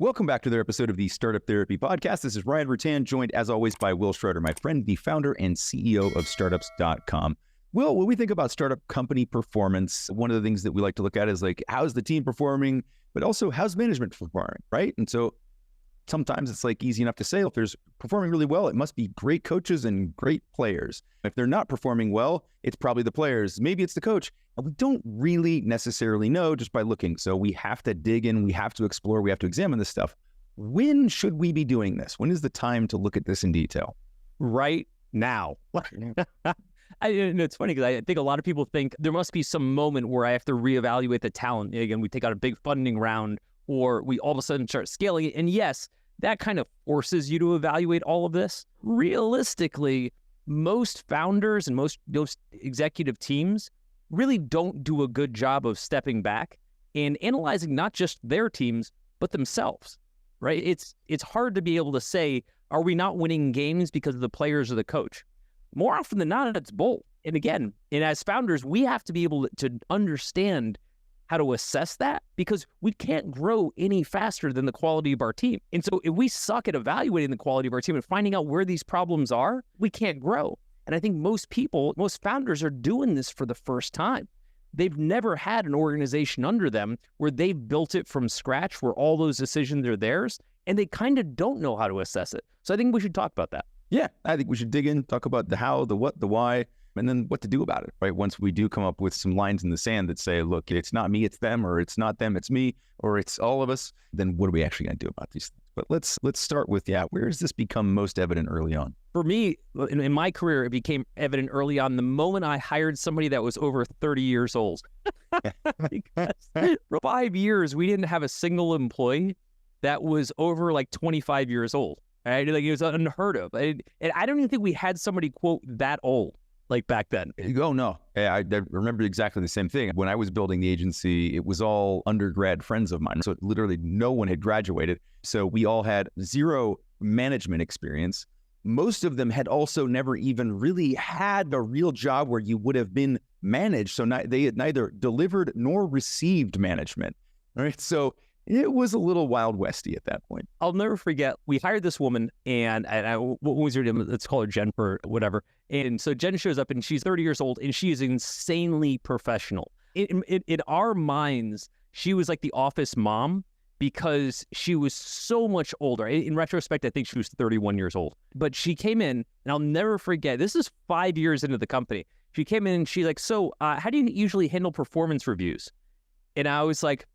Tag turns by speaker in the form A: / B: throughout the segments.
A: Welcome back to their episode of the Startup Therapy Podcast. This is Ryan Rutan, joined as always by Wil Schroter, my friend, the founder and CEO of startups.com. Will, when we think about startup company performance, one of the things that we like to look at is like, how's the team performing, but also how's management performing, right? And so sometimes it's like easy enough to say, if there's performing really well, it must be great coaches and great players. If they're not performing well, it's probably the players. Maybe it's the coach. And we don't really necessarily know just by looking. So we have to dig in, we have to explore, we have to examine this stuff. When should we be doing this? When is the time to look at this in detail?
B: Right now. It's funny because I think a lot of people think there must be some moment where I have to reevaluate the talent. Again, we take out a big funding round, or we all of a sudden start scaling it. And yes, that kind of forces you to evaluate all of this. Realistically, most founders and most executive teams really don't do a good job of stepping back and analyzing not just their teams, but themselves, right? It's hard to be able to say, are we not winning games because of the players or the coach? More often than not, it's both. And again, and as founders, we have to be able to understand how to assess that, because we can't grow any faster than the quality of our team. And so if we suck at evaluating the quality of our team and finding out where these problems are, we can't grow. And I think most founders are doing this for the first time. They've never had an organization under them where they've built it from scratch, where all those decisions are theirs, and they kind of don't know how to assess it. So I think we should talk about that.
A: Yeah, I think we should dig in, talk about the how, the what, the why, and then what to do about it, right? Once we do come up with some lines in the sand that say, look, it's not me, it's them, or it's not them, it's me, or it's all of us, then what are we actually going to do about these things? But let's start with, where does this become most evident early on?
B: For me, in my career, it became evident early on the moment I hired somebody that was over 30 years old. Because for 5 years, we didn't have a single employee that was over like 25 years old. Right? Like, it was unheard of. And I don't even think we had somebody, quote, that old, like back then.
A: Oh, no. I remember exactly the same thing. When I was building the agency, it was all undergrad friends of mine. So literally no one had graduated. So we all had zero management experience. Most of them had also never even really had a real job where you would have been managed. So they had neither delivered nor received management. All right. So it was a little Wild Westy at that point.
B: I'll never forget, we hired this woman, and what was her name? Let's call her Jen or whatever. And so Jen shows up, and she's 30 years old, and she is insanely professional. In our minds, she was like the office mom because she was so much older. In retrospect, I think she was 31 years old. But she came in, and I'll never forget, this is 5 years into the company. She came in, and she's like, so how do you usually handle performance reviews? And I was like,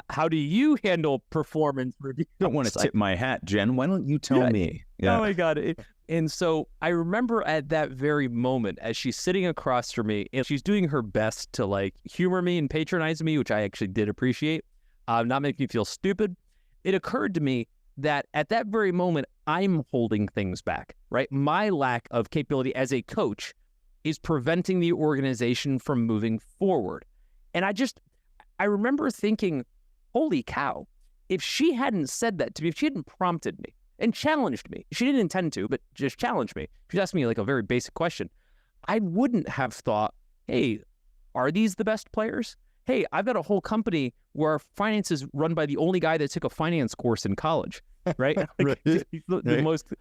B: how do you handle performance reviews?
A: I don't want to tip my hat, Jen. Why don't you tell me?
B: Yeah. Oh my God. And so I remember at that very moment, as she's sitting across from me, and she's doing her best to like humor me and patronize me, which I actually did appreciate, not make me feel stupid. It occurred to me that at that very moment, I'm holding things back, right? My lack of capability as a coach is preventing the organization from moving forward. And I remember thinking, holy cow, if she hadn't said that to me, if she hadn't prompted me and challenged me, she didn't intend to, but just challenged me. She asked me like a very basic question. I wouldn't have thought, hey, are these the best players? Hey, I've got a whole company where our finance is run by the only guy that took a finance course in college, right?
A: Right.
B: He's the most...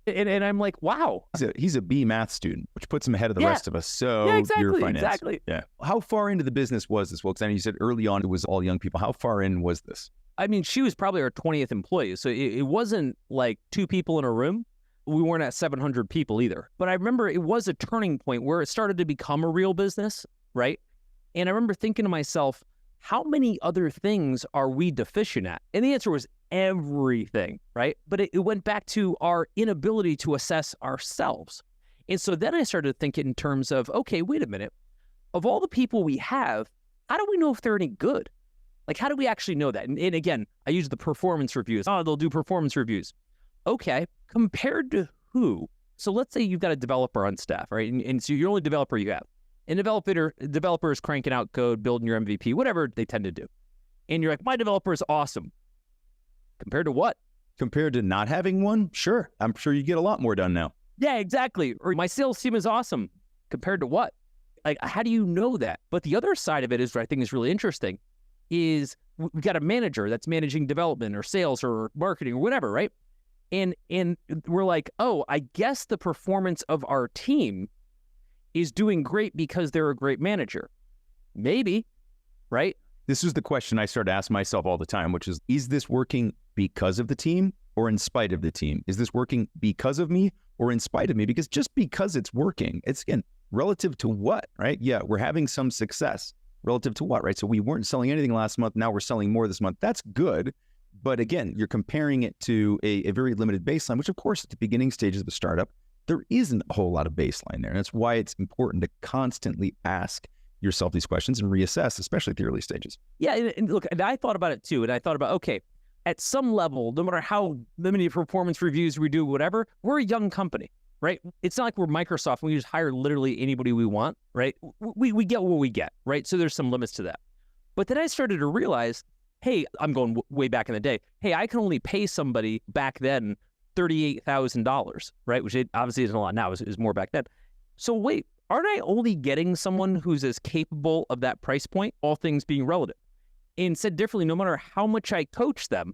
B: And I'm like, wow.
A: He's a B math student, which puts him ahead of the rest of us. So
B: yeah, exactly,
A: you're finance.
B: Exactly.
A: Yeah. How far into the business was this? Well, because I know you said early on it was all young people. How far in was this?
B: I mean, she was probably our 20th employee. So it wasn't like 2 people in a room. We weren't at 700 people either. But I remember it was a turning point where it started to become a real business, right? And I remember thinking to myself, how many other things are we deficient at? And the answer was everything, right? But it went back to our inability to assess ourselves. And so then I started thinking in terms of, okay, wait a minute. Of all the people we have, how do we know if they're any good? Like, how do we actually know that? And again, I use the performance reviews. Oh, they'll do performance reviews. Okay, compared to who? So let's say you've got a developer on staff, right? And so you're the only developer you have. And developer is cranking out code, building your MVP, whatever they tend to do. And you're like, my developer is awesome. Compared to what?
A: Compared to not having one? Sure. I'm sure you get a lot more done now.
B: Yeah, exactly. Or my sales team is awesome. Compared to what? Like, how do you know that? But the other side of it is what I think is really interesting is we've got a manager that's managing development or sales or marketing or whatever, right? And we're like, oh, I guess the performance of our team is doing great because they're a great manager. Maybe, right?
A: This is the question I start to ask myself all the time, which is this working because of the team or in spite of the team? Is this working because of me or in spite of me? Because just because it's working, it's, again, relative to what, right? Yeah, we're having some success. Relative to what, right? So we weren't selling anything last month. Now we're selling more this month. That's good. But again, you're comparing it to a very limited baseline, which of course at the beginning stages of a startup, there isn't a whole lot of baseline there. And that's why it's important to constantly ask yourself these questions and reassess, especially at the early stages.
B: Yeah, and look, and I thought about it too. And I thought about, okay, at some level, no matter how many performance reviews we do, whatever, we're a young company, right? It's not like we're Microsoft and we just hire literally anybody we want, right? We get what we get, right? So there's some limits to that. But then I started to realize, hey, I'm going way back in the day. Hey, I can only pay somebody back then $38,000, right? Which it obviously isn't a lot now. It was more back then. So wait, aren't I only getting someone who's as capable of that price point, all things being relative? And said differently, no matter how much I coach them,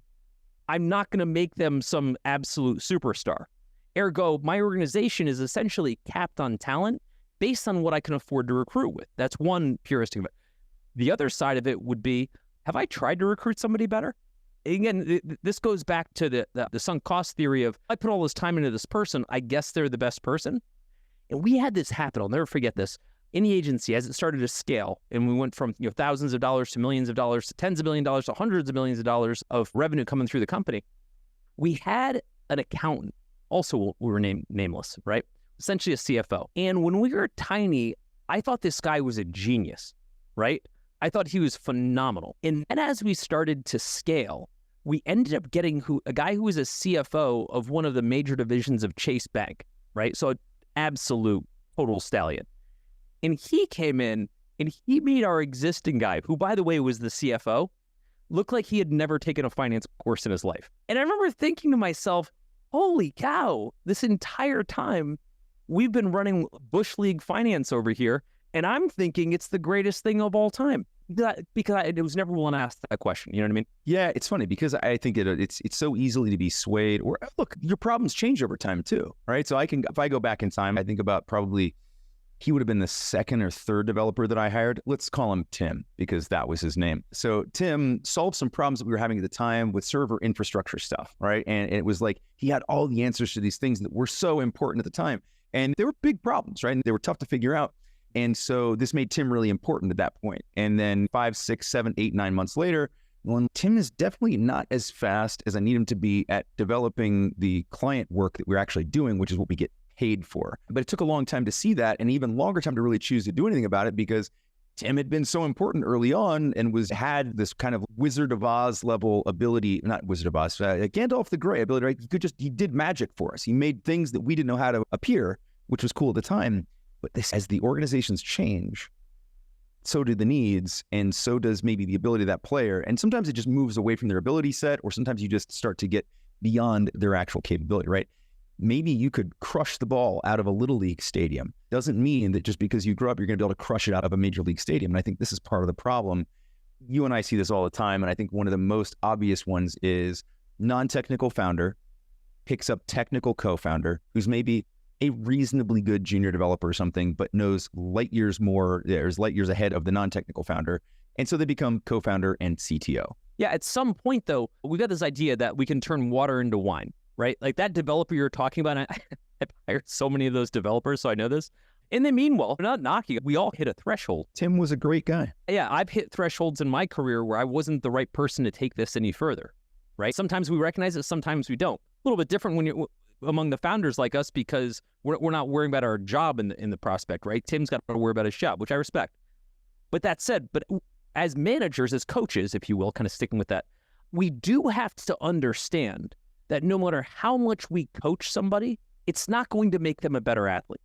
B: I'm not going to make them some absolute superstar. Ergo, my organization is essentially capped on talent based on what I can afford to recruit with. That's one heuristic of it. The other side of it would be, have I tried to recruit somebody better? Again, this goes back to the sunk cost theory of, I put all this time into this person, I guess they're the best person. And we had this happen, I'll never forget this, in the agency as it started to scale. And we went from thousands of dollars to millions of dollars to tens of millions of dollars to hundreds of millions of dollars of revenue coming through the company. We had an accountant, also we were nameless, right? Essentially a CFO. And when we were tiny, I thought this guy was a genius, right? I thought he was phenomenal. And then as we started to scale, we ended up getting a guy who was a CFO of one of the major divisions of Chase Bank, right? So an absolute total stallion. And he came in and he made our existing guy, who by the way was the CFO, look like he had never taken a finance course in his life. And I remember thinking to myself, holy cow, this entire time we've been running Bush League finance over here, and I'm thinking it's the greatest thing of all time. Because I was never willing to ask that question. You know what I mean?
A: Yeah, it's funny because I think it's so easily to be swayed. Or look, your problems change over time too, right? So if I go back in time, I think about probably he would have been the second or third developer that I hired. Let's call him Tim because that was his name. So Tim solved some problems that we were having at the time with server infrastructure stuff, right? And it was like he had all the answers to these things that were so important at the time. And they were big problems, right? And they were tough to figure out. And so this made Tim really important at that point. And then 5, 6, 7, 8, 9 months later, well, Tim is definitely not as fast as I need him to be at developing the client work that we're actually doing, which is what we get paid for. But it took a long time to see that, and even longer time to really choose to do anything about it because Tim had been so important early on and had this kind of Wizard of Oz level ability, not Wizard of Oz, Gandalf the Grey ability, right? He did magic for us. He made things that we didn't know how to appear, which was cool at the time. But as the organizations change, so do the needs, and so does maybe the ability of that player. And sometimes it just moves away from their ability set, or sometimes you just start to get beyond their actual capability, right? Maybe you could crush the ball out of a little league stadium. Doesn't mean that just because you grew up, you're going to be able to crush it out of a major league stadium. And I think this is part of the problem. You and I see this all the time, and I think one of the most obvious ones is non-technical founder picks up technical co-founder who's maybe a reasonably good junior developer or something, but knows light years ahead of the non-technical founder. And so they become co-founder and CTO.
B: Yeah, at some point though, we got this idea that we can turn water into wine, right? Like that developer you're talking about, I've hired so many of those developers, so I know this. And they mean well, they're not knocking. We all hit a threshold.
A: Tim was a great guy.
B: Yeah, I've hit thresholds in my career where I wasn't the right person to take this any further, right? Sometimes we recognize it, sometimes we don't. A little bit different when you're among the founders like us because we're not worrying about our job in the prospect, right? Tim's got to worry about his job, which I respect. But that said, as managers, as coaches, if you will, kind of sticking with that, we do have to understand that no matter how much we coach somebody, it's not going to make them a better athlete.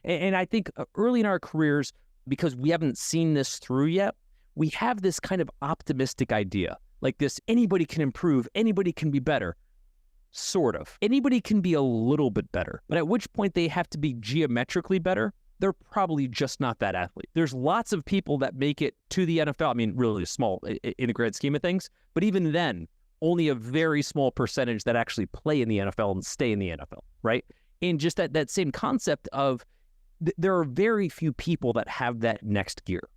B: And I think early in our careers, because we haven't seen this through yet, we have this kind of optimistic idea, like this, anybody can improve, anybody can be better. Sort of. Anybody can be a little bit better, but at which point they have to be geometrically better they're probably just not that athlete. There's lots of people that make it to the NFL. I mean, really small in the grand scheme of things. But even then, only a very small percentage that actually play in the NFL and stay in the NFL, right? And just that same concept of there are very few people that have that next gear.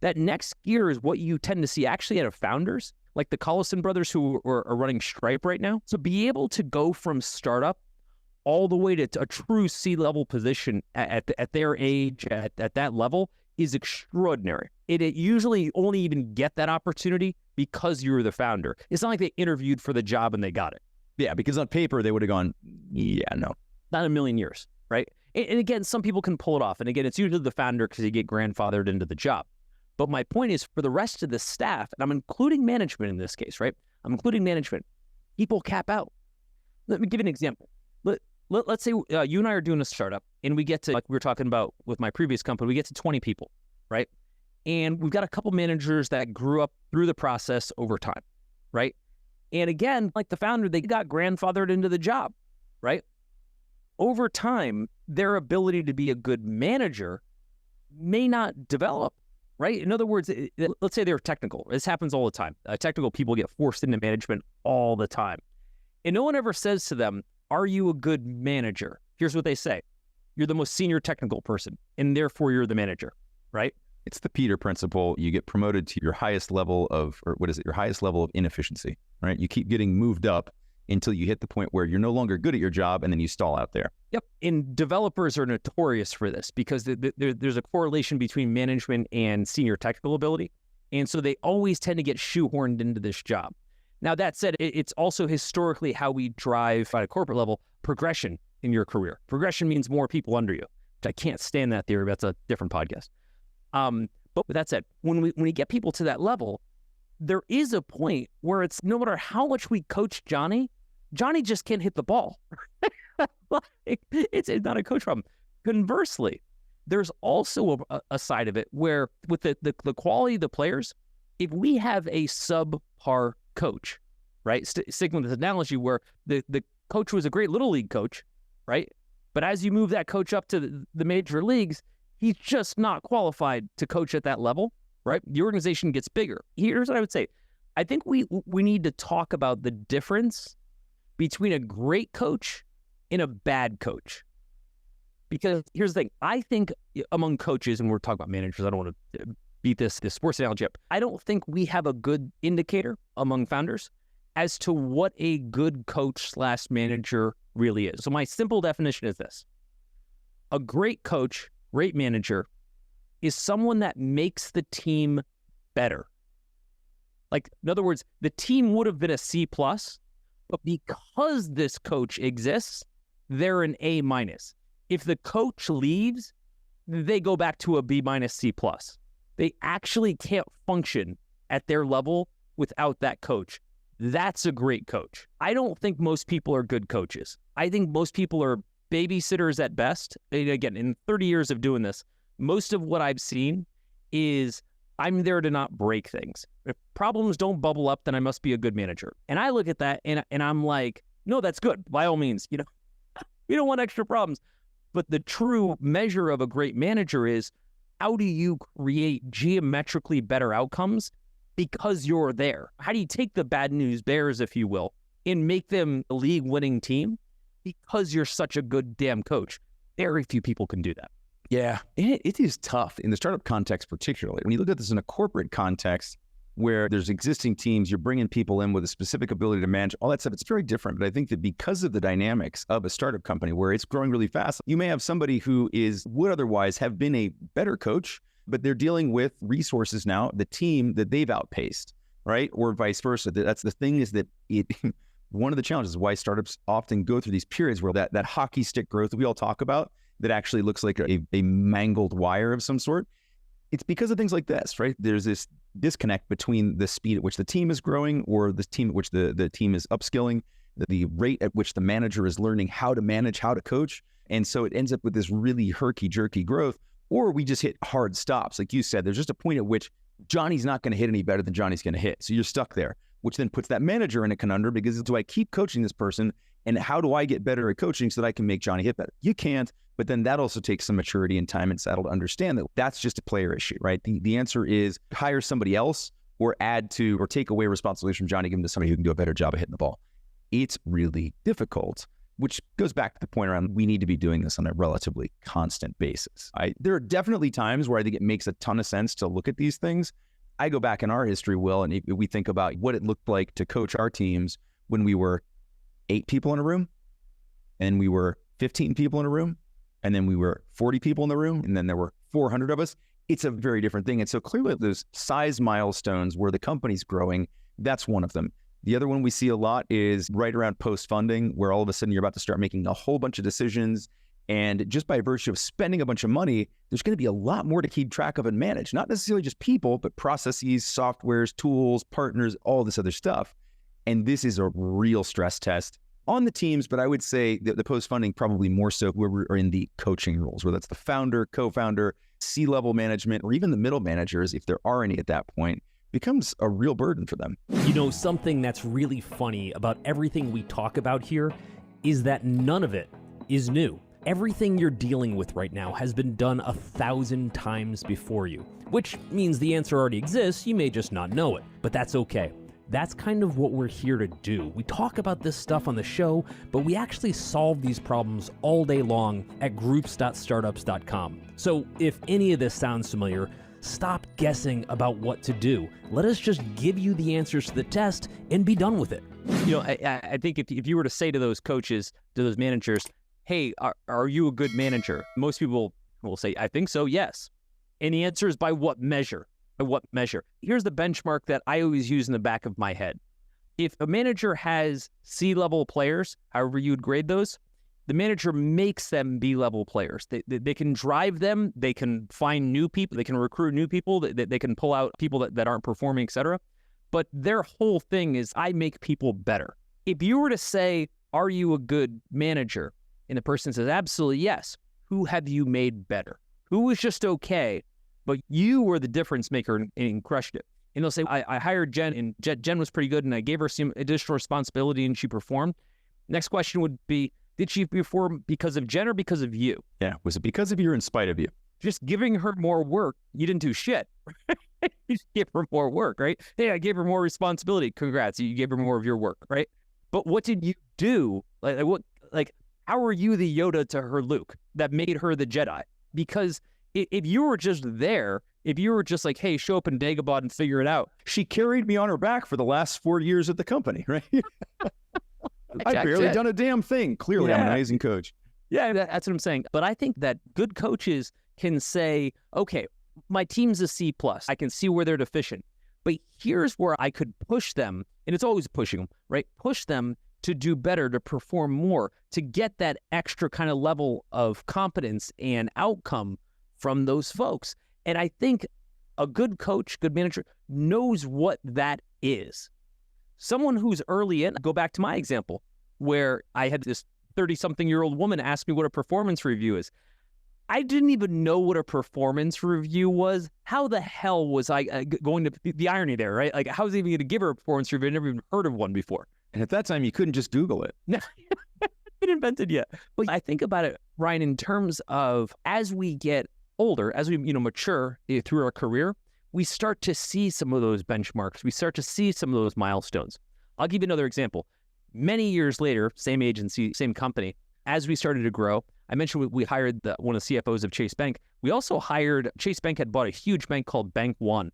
B: That next gear is what you tend to see actually out of founders, like the Collison brothers who are running Stripe right now. So be able to go from startup all the way to a true C-level position at their age, at that level, is extraordinary. It usually only even get that opportunity because you're the founder. It's not like they interviewed for the job and they got it.
A: Yeah, because on paper, they would have gone, yeah, no.
B: Not in a million years, right? And again, some people can pull it off. And again, it's usually the founder because you get grandfathered into the job. But my point is, for the rest of the staff, and I'm including management in this case, right? I'm including management. People cap out. Let me give you an example. Let's say you and I are doing a startup, and we get to, like we were talking about with my previous company, we get to 20 people, right? And we've got a couple managers that grew up through the process over time, right? And again, like the founder, they got grandfathered into the job, right? Over time, their ability to be a good manager may not develop, right? In other words, let's say they're technical. This happens all the time. Technical people get forced into management all the time. And no one ever says to them, are you a good manager? Here's what they say. You're the most senior technical person, and therefore you're the manager, right?
A: It's the Peter principle. You get promoted to your highest level of, or what is it? Your highest level of inefficiency, right? You keep getting moved up until you hit the point where you're no longer good at your job, and then you stall out there.
B: Yep. And developers are notorious for this because there's a correlation between management and senior technical ability. And so they always tend to get shoehorned into this job. Now, that said, it's also historically how we drive at a corporate level progression in your career. Progression means more people under you, which I can't stand that theory. That's a different podcast. But with that said, when we get people to that level, there is a point where it's no matter how much we coach Johnny just can't hit the ball. It's not a coach problem. Conversely, there's also a side of it where with the quality of the players, if we have a subpar coach, right? Sticking with this analogy where the coach was a great little league coach, right? But as you move that coach up to the major leagues, he's just not qualified to coach at that level, right? The organization gets bigger. Here's what I would say. I think we need to talk about the difference between a great coach and a bad coach. Because here's the thing. I think among coaches, and we're talking about managers, I don't want to beat this sports analogy up. I don't think we have a good indicator among founders as to what a good coach / manager really is. So my simple definition is this. A great coach, great manager, is someone that makes the team better. Like, in other words, the team would have been a C+, but because this coach exists, they're an A-. If the coach leaves, they go back to a B-, C+. They actually can't function at their level without that coach. That's a great coach. I don't think most people are good coaches. I think most people are babysitters at best. And again, in 30 years of doing this, most of what I've seen is I'm there to not break things. If problems don't bubble up, then I must be a good manager. And I look at that and I'm like, no, that's good. By all means, we don't want extra problems. But the true measure of a great manager is how do you create geometrically better outcomes because you're there? How do you take the bad news bears, if you will, and make them a league-winning team because you're such a good damn coach? Very few people can do that.
A: Yeah, it is tough in the startup context particularly. When you look at this in a corporate context where there's existing teams, you're bringing people in with a specific ability to manage, all that stuff, it's very different. But I think that because of the dynamics of a startup company where it's growing really fast, you may have somebody who would otherwise have been a better coach, but they're dealing with resources now, the team that they've outpaced, right? Or vice versa. That's the thing is that one of the challenges is why startups often go through these periods where that hockey stick growth that we all talk about that actually looks like a mangled wire of some sort. It's because of things like this, right? There's this disconnect between the speed at which the team is growing or the team at which the team is upskilling, the rate at which the manager is learning how to manage, how to coach. And so it ends up with this really herky-jerky growth, or we just hit hard stops. Like you said, there's just a point at which Johnny's not going to hit any better than Johnny's going to hit. So you're stuck there, which then puts that manager in a conundrum because do I keep coaching this person And how do I get better at coaching so that I can make Johnny hit better? You can't, but then that also takes some maturity and time and settle to understand that that's just a player issue, right? The answer is hire somebody else or add to or take away responsibilities from Johnny, give them to somebody who can do a better job of hitting the ball. It's really difficult, which goes back to the point around we need to be doing this on a relatively constant basis. There are definitely times where I think it makes a ton of sense to look at these things. I go back in our history, Will, and if we think about what it looked like to coach our teams when we were 8 people in a room, and we were 15 people in a room, and then we were 40 people in the room, and then there were 400 of us. It's a very different thing. And so clearly those size milestones where the company's growing, that's one of them. The other one we see a lot is right around post-funding, where all of a sudden you're about to start making a whole bunch of decisions. And just by virtue of spending a bunch of money, there's going to be a lot more to keep track of and manage. Not necessarily just people, but processes, softwares, tools, partners, all this other stuff. And this is a real stress test on the teams, but I would say that the post-funding probably more so where we're in the coaching roles, whether that's the founder, co-founder, C-level management, or even the middle managers, if there are any at that point, becomes a real burden for them.
C: You know, something that's really funny about everything we talk about here is that none of it is new. Everything you're dealing with right now has been done 1,000 times before you, which means the answer already exists, you may just not know it, but that's okay. That's kind of what we're here to do. We talk about this stuff on the show, but we actually solve these problems all day long at groups.startups.com. So if any of this sounds familiar, stop guessing about what to do. Let us just give you the answers to the test and be done with it.
B: You know, I think if you were to say to those coaches, to those managers, hey, are you a good manager? Most people will say, I think so, yes. And the answer is by what measure? By what measure? Here's the benchmark that I always use in the back of my head. If a manager has C-level players, however you would grade those, the manager makes them B-level players. They can drive them, they can find new people, they can recruit new people, they can pull out people that aren't performing, etc. But their whole thing is, I make people better. If you were to say, are you a good manager? And the person says, absolutely yes. Who have you made better? Who was just okay, but you were the difference maker and crushed it? And they'll say, I hired Jen, and Jen was pretty good, and I gave her some additional responsibility, and she performed. Next question would be, did she perform because of Jen or because of you?
A: Yeah, was it because of you or in spite of you?
B: Just giving her more work, you didn't do shit. You just gave her more work, right? Hey, I gave her more responsibility. Congrats, you gave her more of your work, right? But what did you do? How were you the Yoda to her Luke that made her the Jedi? Because if you were just there, if you were just like, hey, show up in Dagobah and figure it out.
A: She carried me on her back for the last 4 years at the company, right? I've barely done a damn thing. Clearly, I'm an amazing coach.
B: Yeah, that's what I'm saying. But I think that good coaches can say, okay, my team's a C+. I can see where they're deficient. But here's where I could push them, and it's always pushing them, right? Push them to do better, to perform more, to get that extra kind of level of competence and outcome from those folks. And I think a good coach, good manager, knows what that is. Someone who's early in, go back to my example, where I had this 30-something-year-old woman ask me what a performance review is. I didn't even know what a performance review was. How the hell was I going to, the irony there, right? Like, how was I even going to give her a performance review? I'd never even heard of one before.
A: And at that time, you couldn't just Google it.
B: No, been invented yet. But I think about it, Ryan, in terms of as we get older, as we mature through our career, we start to see some of those benchmarks. We start to see some of those milestones. I'll give you another example. Many years later, same agency, same company, as we started to grow, I mentioned we hired one of the CFOs of Chase Bank. We also hired, Chase Bank had bought a huge bank called Bank One.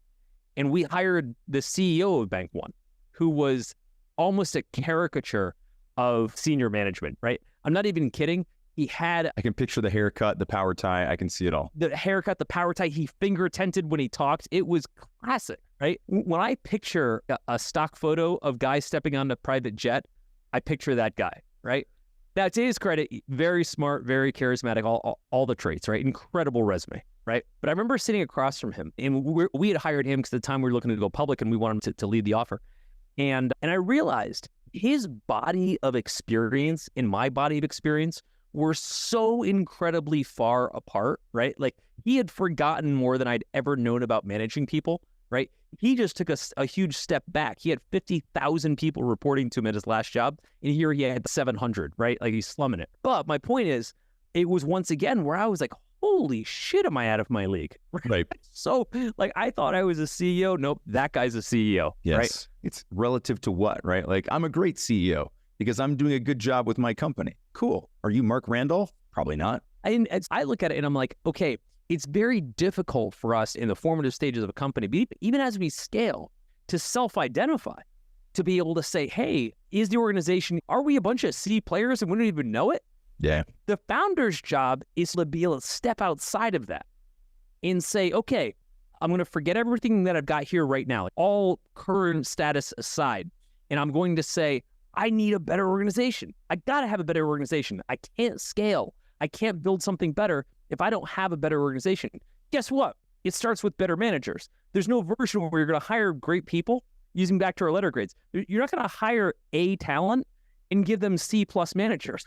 B: And we hired the CEO of Bank One, who was almost a caricature of senior management, right? I'm not even kidding. He had...
A: I can picture the haircut, the power tie. I can see it all.
B: The haircut, the power tie. He finger tented when he talked. It was classic, right? When I picture a stock photo of guys stepping on a private jet, I picture that guy, right? Now, to his credit, very smart, very charismatic, all the traits, right? Incredible resume, right? But I remember sitting across from him, and we had hired him because at the time we were looking to go public, and we wanted him to lead the offer. And I realized his body of experience and my body of experience were so incredibly far apart, right? Like, he had forgotten more than I'd ever known about managing people. right? He just took a huge step back. He had 50,000 people reporting to him at his last job, and here he had 700, right? Like he's slumming it. But my point is, it was once again where I was like, holy shit, am I out of my league?
A: Right.
B: So like I thought I was a CEO. Nope, that guy's a CEO.
A: Yes.
B: Right?
A: It's relative to what, right? Like I'm a great CEO because I'm doing a good job with my company. Cool. Are you Mark Randolph? Probably not.
B: I look at it and I'm like, okay, it's very difficult for us in the formative stages of a company, but even as we scale, to self-identify, to be able to say, hey, is the organization, are we a bunch of C players and we don't even know it?
A: Yeah.
B: The founder's job is to be able to step outside of that and say, okay, I'm going to forget everything that I've got here right now, all current status aside, and I'm going to say, I need a better organization. I got to have a better organization. I can't scale. I can't build something better if I don't have a better organization. Guess what? It starts with better managers. There's no version where you're going to hire great people, using back to our letter grades. You're not going to hire A talent and give them C+ managers.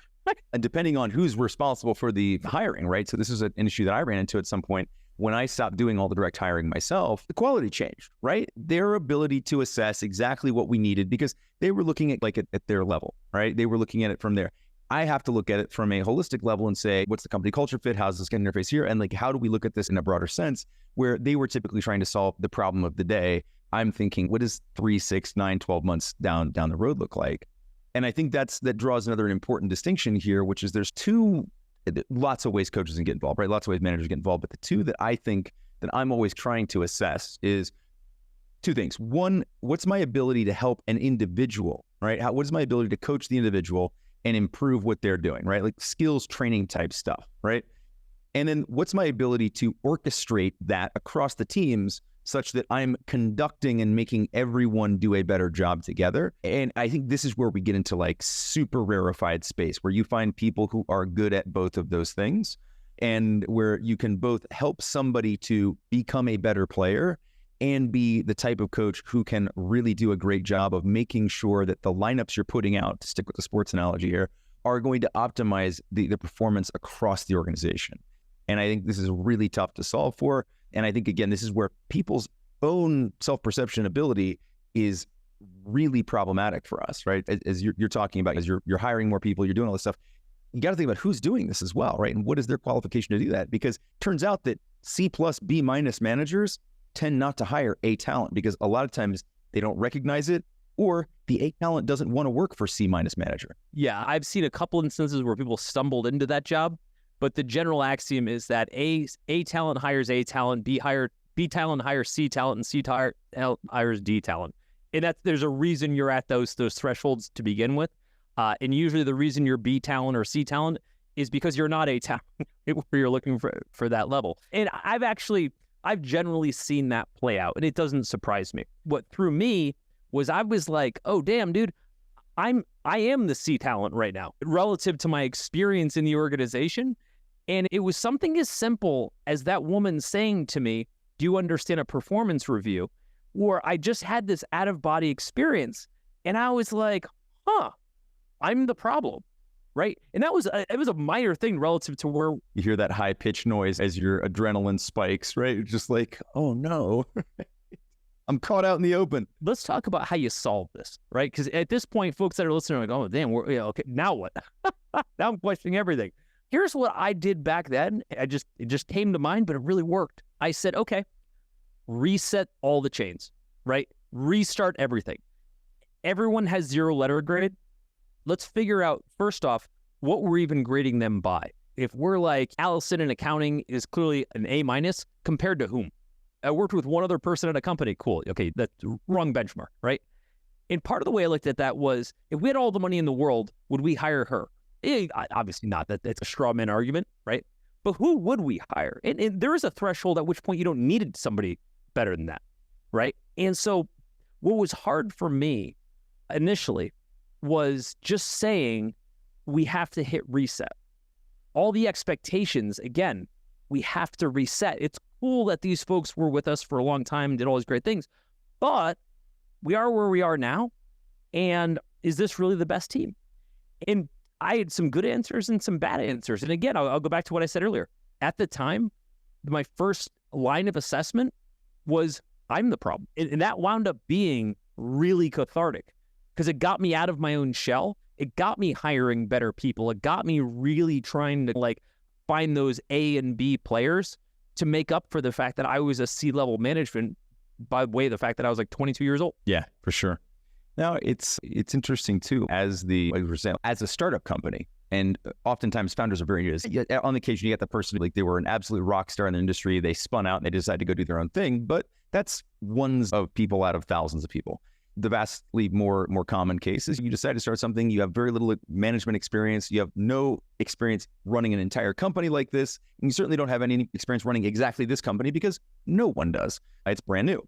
A: And depending on who's responsible for the hiring, right? So this is an issue that I ran into at some point. When I stopped doing all the direct hiring myself, the quality changed, right? Their ability to assess exactly what we needed, because they were looking at at their level, right? They were looking at it from there. I have to look at it from a holistic level and say, what's the company culture fit? How's this going to interface here? And like, how do we look at this in a broader sense, where they were typically trying to solve the problem of the day? I'm thinking, what does 3, 6, 9, 12 months down the road look like? And I think that draws another important distinction here, which is there's lots of ways coaches can get involved, right? Lots of ways managers get involved. But the two that I think that I'm always trying to assess is two things. One, what's my ability to help an individual, right? What is my ability to coach the individual and improve what they're doing, right? Like skills training type stuff, right? And then what's my ability to orchestrate that across the teams such that I'm conducting and making everyone do a better job together. And I think this is where we get into like super rarefied space, where you find people who are good at both of those things, and where you can both help somebody to become a better player and be the type of coach who can really do a great job of making sure that the lineups you're putting out, to stick with the sports analogy here, are going to optimize the performance across the organization. And I think this is really tough to solve for. And I think, again, this is where people's own self-perception ability is really problematic for us, right? As you're talking about, as you're hiring more people, you're doing all this stuff, you got to think about who's doing this as well, right? And what is their qualification to do that? Because it turns out that C+, B- managers tend not to hire A talent, because a lot of times they don't recognize it, or the A talent doesn't want to work for C- manager.
B: Yeah, I've seen a couple instances where people stumbled into that job. But the general axiom is that A talent hires A talent, B talent hires C talent, and C talent hires D talent. And there's a reason you're at those thresholds to begin with. And usually the reason you're B talent or C talent is because you're not A talent where you're looking for that level. And I've generally seen that play out, and it doesn't surprise me. What threw me was I was like, oh, damn, dude, I am the C talent right now relative to my experience in the organization. And it was something as simple as that woman saying to me, do you understand a performance review? Or I just had this out-of-body experience. And I was like, I'm the problem, right? And it was a minor thing relative to where...
A: You hear that high-pitched noise as your adrenaline spikes, right? You're just like, oh no, I'm caught out in the open.
B: Let's talk about how you solve this, right? Because at this point, folks that are listening are like, oh, damn, okay, now what? Now I'm questioning everything. Here's what I did back then. It just came to mind, but it really worked. I said, okay, reset all the chains, right? Restart everything. Everyone has 0 letter grade. Let's figure out, first off, what we're even grading them by. If we're like, Allison in accounting is clearly an A- compared to whom? I worked with one other person at a company. Cool. Okay, that's wrong benchmark, right? And part of the way I looked at that was, if we had all the money in the world, would we hire her? Obviously not. That's a straw man argument, right? But who would we hire? And there is a threshold at which point you don't need somebody better than that, right? And so what was hard for me initially was just saying we have to hit reset. All the expectations, again, we have to reset. It's cool that these folks were with us for a long time and did all these great things, but we are where we are now. And is this really the best team? And I had some good answers and some bad answers. And again, I'll go back to what I said earlier. At the time, my first line of assessment was, I'm the problem. And that wound up being really cathartic because it got me out of my own shell. It got me hiring better people. It got me really trying to like find those A and B players to make up for the fact that I was a C-level management by way of the fact that I was like 22 years old.
A: Yeah, for sure. Now, it's interesting too, as a startup company, and oftentimes founders are very new. On occasion, you get the person like they were an absolute rock star in the industry, they spun out and they decided to go do their own thing, but that's ones of people out of thousands of people. The vastly more common case is you decide to start something, you have very little management experience, you have no experience running an entire company like this, and you certainly don't have any experience running exactly this company because no one does. It's brand new.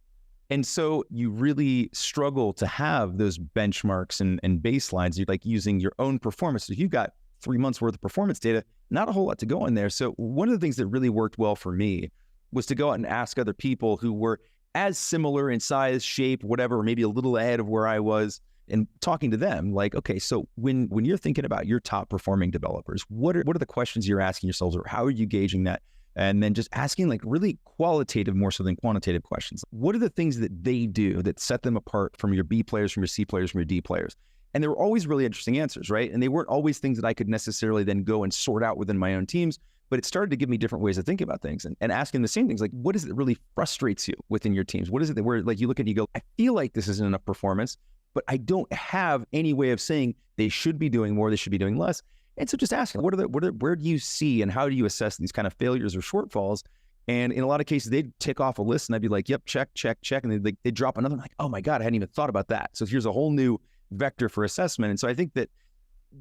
A: And so you really struggle to have those benchmarks and baselines. You're like using your own performance. So if you've got 3 months worth of performance data, not a whole lot to go in there. So one of the things that really worked well for me was to go out and ask other people who were as similar in size, shape, whatever, maybe a little ahead of where I was, and talking to them like, okay, so when you're thinking about your top performing developers, what are the questions you're asking yourselves, or how are you gauging that? And then just asking like really qualitative more so than quantitative questions. What are the things that they do that set them apart from your B players, from your C players, from your D players? And there were always really interesting answers, right? And they weren't always things that I could necessarily then go and sort out within my own teams, but it started to give me different ways of thinking about things and asking the same things, like what is it that really frustrates you within your teams? What is it that where like you look at it, you go, I feel like this isn't enough performance, but I don't have any way of saying they should be doing more, they should be doing less. And so just asking, where do you see and how do you assess these kind of failures or shortfalls? And in a lot of cases, they'd tick off a list and I'd be like, yep, check. And they'd drop another. I'm like, oh my God, I hadn't even thought about that. So here's a whole new vector for assessment. And so I think that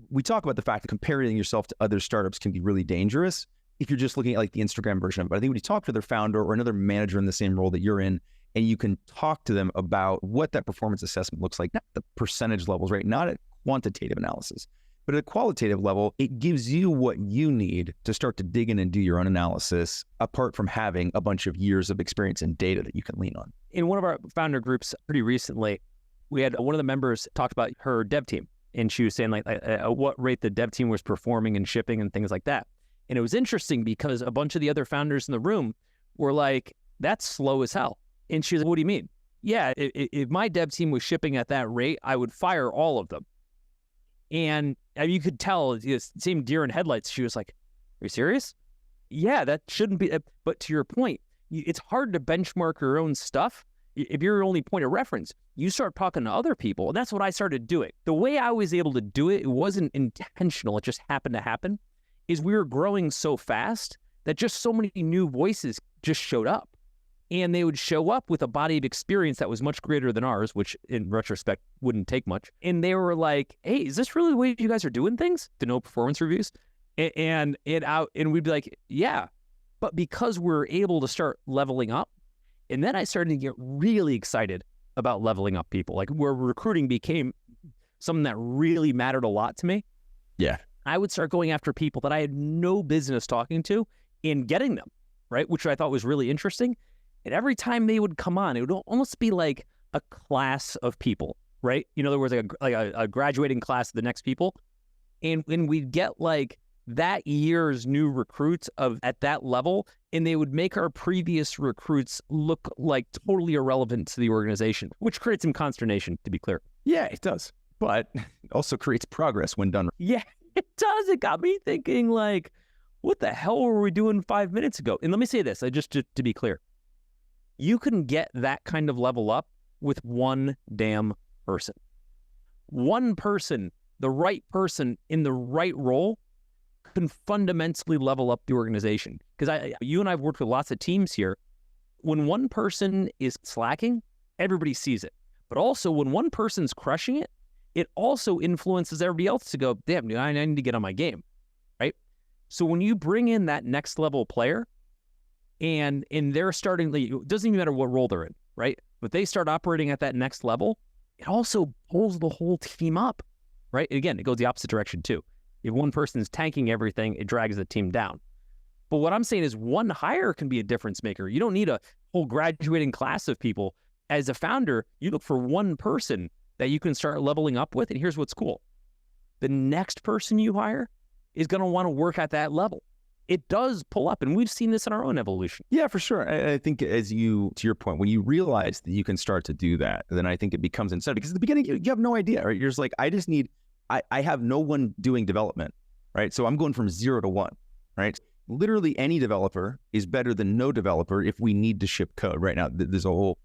A: we talk about the fact that comparing yourself to other startups can be really dangerous if you're just looking at like the Instagram version of it. But I think when you talk to their founder or another manager in the same role that you're in, and you can talk to them about what that performance assessment looks like, not the percentage levels, right? Not a quantitative analysis. But at a qualitative level, it gives you what you need to start to dig in and do your own analysis, apart from having a bunch of years of experience and data that you can lean on.
B: In one of our founder groups pretty recently, we had one of the members talk about her dev team. And she was saying like at what rate the dev team was performing and shipping and things like that. And it was interesting because a bunch of the other founders in the room were like, that's slow as hell. And she was like, what do you mean? Yeah, if my dev team was shipping at that rate, I would fire all of them. And you could tell, it seemed deer in headlights. She was like, are you serious? Yeah, that shouldn't be. But to your point, it's hard to benchmark your own stuff. If you're your only point of reference, you start talking to other people. And that's what I started doing. The way I was able to do it, it wasn't intentional. It just happened to happen, is we were growing so fast that just so many new voices just showed up. And they would show up with a body of experience that was much greater than ours, which in retrospect wouldn't take much. And they were like, hey, is this really the way you guys are doing things? To know performance reviews? And we'd be like, yeah. But because we're able to start leveling up, and then I started to get really excited about leveling up people, like where recruiting became something that really mattered a lot to me.
A: Yeah.
B: I would start going after people that I had no business talking to and getting them, right? Which I thought was really interesting. And every time they would come on, it would almost be like a class of people, right? You know, there was like a graduating class of the next people. And when we'd get like that year's new recruits at that level, and they would make our previous recruits look like totally irrelevant to the organization, which creates some consternation, to be clear.
A: Yeah, it does. But it also creates progress when done.
B: Yeah, it does. It got me thinking like, what the hell were we doing 5 minutes ago? And let me say this, just to be clear. You can get that kind of level up with one damn person. One person, the right person in the right role, can fundamentally level up the organization. Because you and I have worked with lots of teams here. When one person is slacking, everybody sees it. But also when one person's crushing it, it also influences everybody else to go, damn, dude, I need to get on my game, right? So when you bring in that next level player, and they're starting, it doesn't even matter what role they're in, right? But they start operating at that next level, it also pulls the whole team up, right? Again, it goes the opposite direction too. If one person's tanking everything, it drags the team down. But what I'm saying is one hire can be a difference maker. You don't need a whole graduating class of people. As a founder, you look for one person that you can start leveling up with. And here's what's cool. The next person you hire is going to want to work at that level. it does pull up. And we've seen this in our own evolution.
A: Yeah, for sure. I think to your point, when you realize that you can start to do that, then I think it becomes incentive. Because at the beginning, you have no idea, right? You're just like, I have no one doing development, right? So I'm going from 0 to 1, right? Literally any developer is better than no developer if we need to ship code. Right now, there's a whole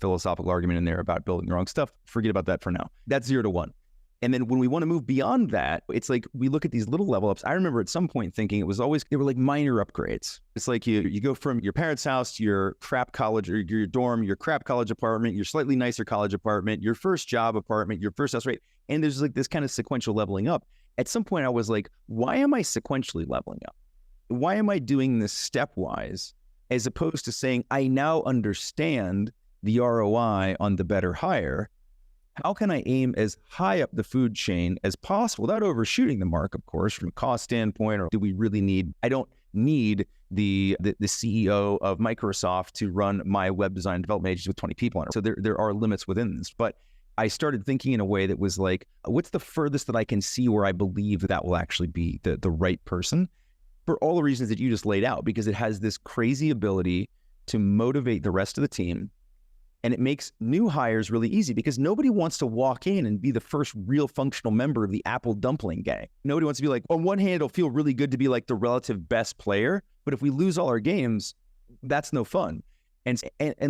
A: philosophical argument in there about building your own stuff. Forget about that for now. That's 0 to 1. And then when we want to move beyond that, it's like we look at these little level ups. I remember at some point thinking they were like minor upgrades. It's like you go from your parents' house to your crap college or your dorm, your crap college apartment, your slightly nicer college apartment, your first job apartment, your first house, right? And there's like this kind of sequential leveling up. At some point I was like, why am I sequentially leveling up? Why am I doing this stepwise as opposed to saying, I now understand the ROI on the better hire? How can I aim as high up the food chain as possible without overshooting the mark, of course, from a cost standpoint? Or do we really need, I don't need the CEO of Microsoft to run my web design development agency with 20 people on it. So there are limits within this. But I started thinking in a way that was like, what's the furthest that I can see where I believe that will actually be the right person? For all the reasons that you just laid out, because it has this crazy ability to motivate the rest of the team. And it makes new hires really easy because nobody wants to walk in and be the first real functional member of the Apple dumpling gang. Nobody wants to be like, on one hand, it'll feel really good to be like the relative best player. But if we lose all our games, that's no fun. And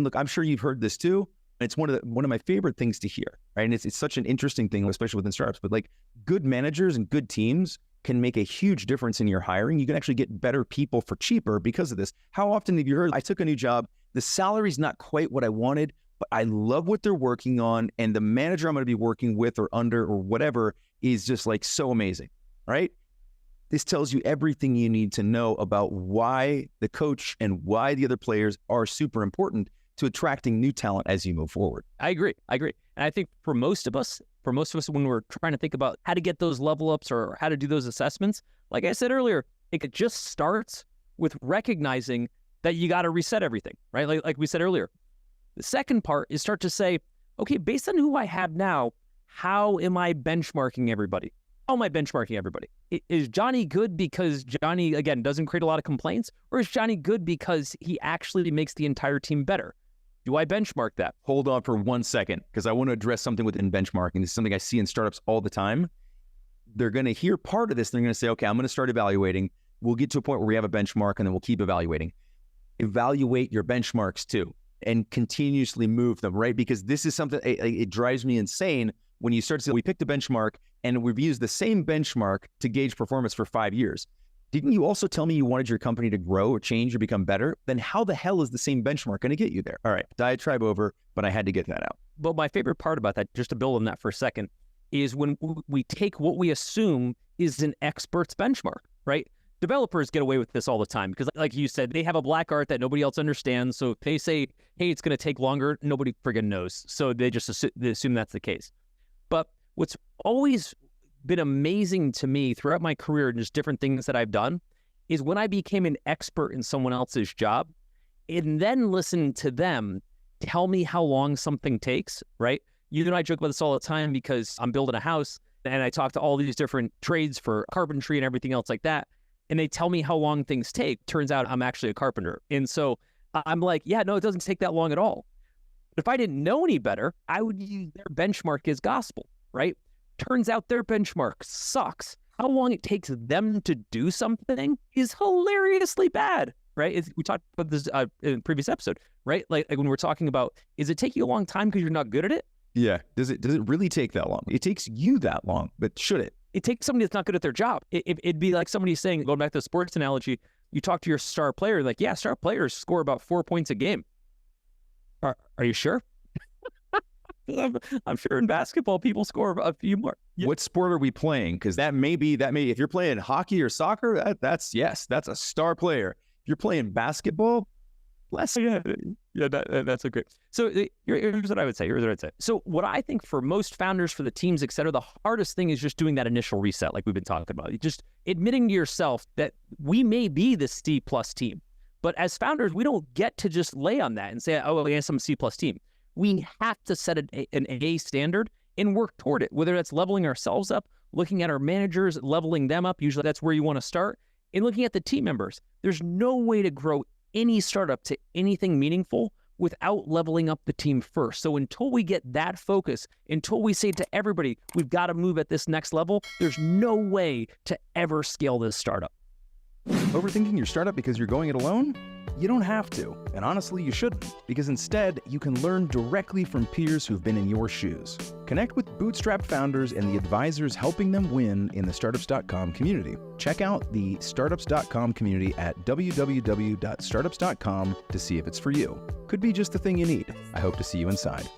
A: look, I'm sure you've heard this too. It's one of my favorite things to hear, right? And it's such an interesting thing, especially within startups. But like good managers and good teams can make a huge difference in your hiring. You can actually get better people for cheaper because of this. How often have you heard, I took a new job, the salary's not quite what I wanted, but I love what they're working on, and the manager I'm going to be working with or under or whatever is just like so amazing, right? This tells you everything you need to know about why the coach and why the other players are super important to attracting new talent as you move forward.
B: I agree. And I think for most of us, when we're trying to think about how to get those level ups or how to do those assessments, like I said earlier, it just starts with recognizing that you got to reset everything, right? Like we said earlier. The second part is start to say, okay, based on who I have now, how am I benchmarking everybody? How am I benchmarking everybody? Is Johnny good because Johnny, again, doesn't create a lot of complaints? Or is Johnny good because he actually makes the entire team better? Do I benchmark that?
A: Hold on for 1 second, because I want to address something within benchmarking. This is something I see in startups all the time. They're going to hear part of this. They're going to say, okay, I'm going to start evaluating. We'll get to a point where we have a benchmark, and then we'll keep evaluating. Evaluate your benchmarks too, and continuously move them, right? Because this is something, it drives me insane when you start to say, we picked a benchmark, and we've used the same benchmark to gauge performance for 5 years. Didn't you also tell me you wanted your company to grow or change or become better? Then how the hell is the same benchmark going to get you there? All right, diatribe over, but I had to get that out.
B: But my favorite part about that, just to build on that for a second, is when we take what we assume is an expert's benchmark, right? Developers get away with this all the time because, like you said, they have a black art that nobody else understands. So if they say, hey, it's going to take longer, nobody friggin' knows. So they just assume that's the case. But what's always been amazing to me throughout my career and just different things that I've done is when I became an expert in someone else's job and then listen to them tell me how long something takes, right? You and I joke about this all the time because I'm building a house and I talk to all these different trades for carpentry and everything else like that. And they tell me how long things take. Turns out I'm actually a carpenter. And so I'm like, yeah, no, it doesn't take that long at all. But if I didn't know any better, I would use their benchmark as gospel, right? Turns out their benchmark sucks. How long it takes them to do something is hilariously bad, right? We talked about this in a previous episode, right? Like when we're talking about, is it taking you a long time because you're not good at it?
A: Yeah. Does it really take that long? It takes you that long, but should it?
B: It takes somebody that's not good at their job. It'd be like somebody saying, going back to the sports analogy, you talk to your star player, like, yeah, star players score about 4 points a game. Are you sure? I'm sure in basketball, people score a few more. Yeah.
A: What sport are we playing? Because that may, if you're playing hockey or soccer, that's a star player. If you're playing basketball, less.
B: Yeah, that's okay. So here's what I would say. So what I think for most founders, for the teams, et cetera, the hardest thing is just doing that initial reset, like we've been talking about. Just admitting to yourself that we may be the C+ team, but as founders, we don't get to just lay on that and say, oh, I guess I'm a C+ team. We have to set an A standard and work toward it, whether that's leveling ourselves up, looking at our managers, leveling them up. Usually that's where you want to start. In looking at the team members, there's no way to grow any startup to anything meaningful without leveling up the team first. So until we get that focus, until we say to everybody, we've got to move at this next level, there's no way to ever scale this startup.
A: Overthinking your startup because you're going it alone? You don't have to, and honestly, you shouldn't, because instead, you can learn directly from peers who've been in your shoes. Connect with bootstrapped founders and the advisors helping them win in the Startups.com community. Check out the Startups.com community at www.startups.com to see if it's for you. Could be just the thing you need. I hope to see you inside.